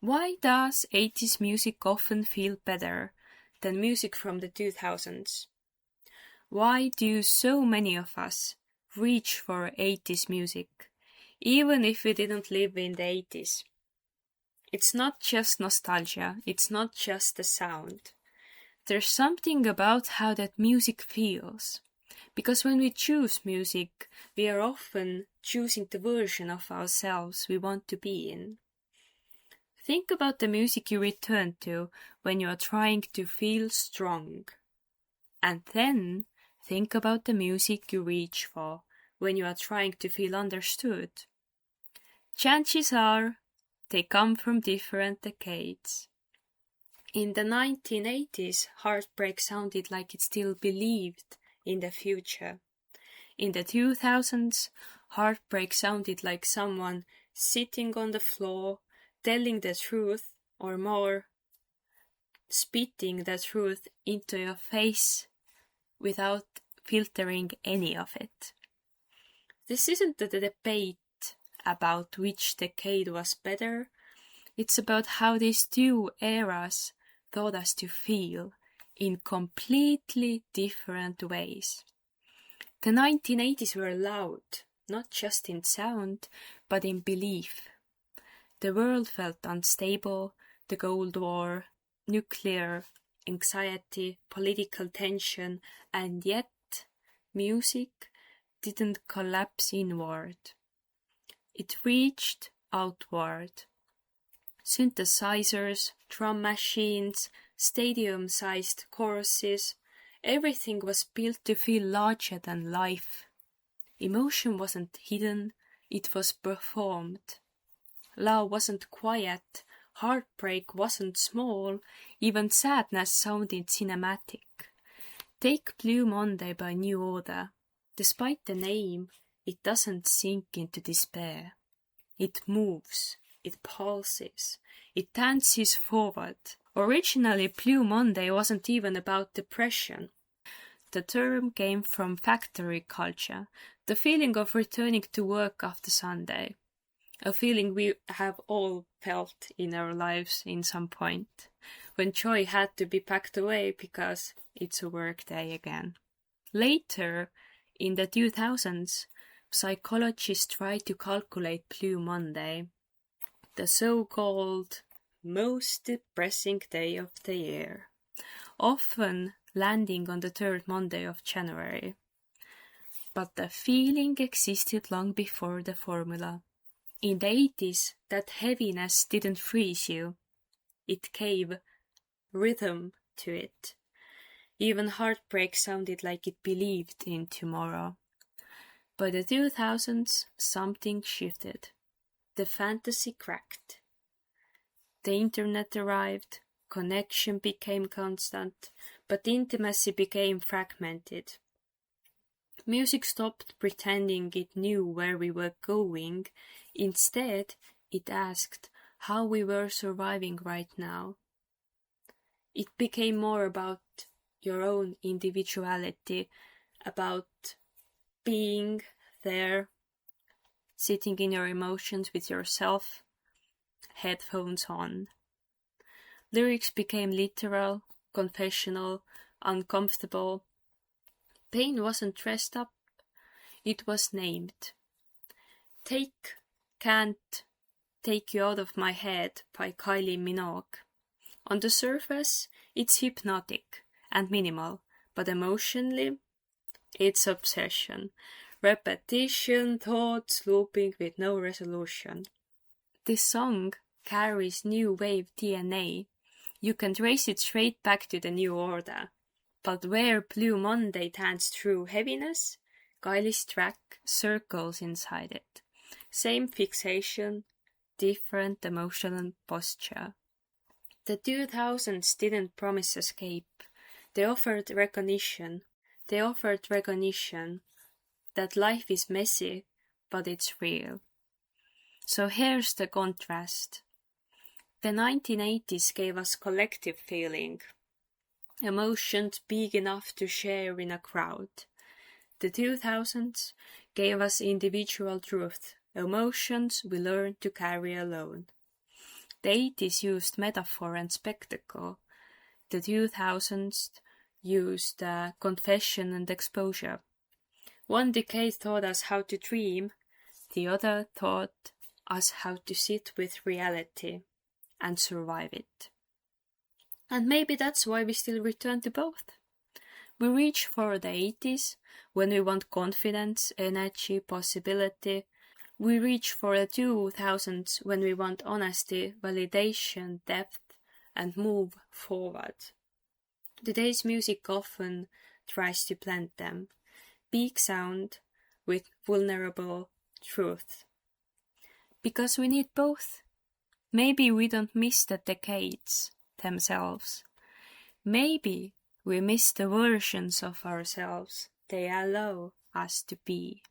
Why does 80s music often feel better than music from the 2000s? Why do so many of us reach for 80s music, even if we didn't live in the 80s? It's not just nostalgia, it's not just the sound. There's something about how that music feels. Because when we choose music, we are often choosing the version of ourselves we want to be in. Think about the music you return to when you are trying to feel strong. And then think about the music you reach for when you are trying to feel understood. Chances are they come from different decades. In the 1980s, heartbreak sounded like it still believed in the future. In the 2000s, heartbreak sounded like someone sitting on the floor, telling the truth, or more, spitting the truth into your face without filtering any of it. This isn't a debate about which decade was better. It's about how these two eras taught us to feel in completely different ways. The 1980s were loud, not just in sound, but in belief. The world felt unstable, the Cold War, nuclear anxiety, political tension, and yet music didn't collapse inward. It reached outward. Synthesizers, drum machines, stadium-sized choruses, everything was built to feel larger than life. Emotion wasn't hidden, it was performed. Love wasn't quiet, heartbreak wasn't small, even sadness sounded cinematic. Take Blue Monday by New Order. Despite the name, it doesn't sink into despair. It moves, it pulses, it dances forward. Originally, Blue Monday wasn't even about depression. The term came from factory culture, the feeling of returning to work after Sunday, a feeling we have all felt in our lives in some point, when joy had to be packed away because it's a work day again. Later, in the 2000s, psychologists tried to calculate Blue Monday, the so-called most depressing day of the year, often landing on the third Monday of January. But the feeling existed long before the formula. In the 80s, that heaviness didn't freeze you. It gave rhythm to it. Even heartbreak sounded like it believed in tomorrow. By the 2000s, something shifted. The fantasy cracked. The internet arrived, connection became constant, but intimacy became fragmented. Music stopped pretending it knew where we were going. Instead, it asked how we were surviving right now. It became more about your own individuality, about being there, sitting in your emotions with yourself, headphones on. Lyrics became literal, confessional, uncomfortable. Pain wasn't dressed up, it was named. Can't Take You Out of My Head by Kylie Minogue. On the surface, it's hypnotic and minimal, but emotionally, it's obsession. Repetition, thoughts looping with no resolution. This song carries new wave DNA. You can trace it straight back to the New Order. But where Blue Monday danced through heaviness, Kylie's track circles inside it. Same fixation, different emotional posture. The 2000s didn't promise escape. They offered recognition. They offered recognition that life is messy, but it's real. So here's the contrast. The 1980s gave us collective feeling, emotions big enough to share in a crowd. The 2000s gave us individual truth, emotions we learned to carry alone. The 80s used metaphor and spectacle. The 2000s used confession and exposure. One decade taught us how to dream, the other taught us how to sit with reality and survive it. And maybe that's why we still return to both. We reach for the 80s when we want confidence, energy, possibility. We reach for the 2000s when we want honesty, validation, depth, and move forward. Today's music often tries to blend them, big sound with vulnerable truth. Because we need both. Maybe we don't miss the decades themselves. Maybe we miss the versions of ourselves they allow us to be.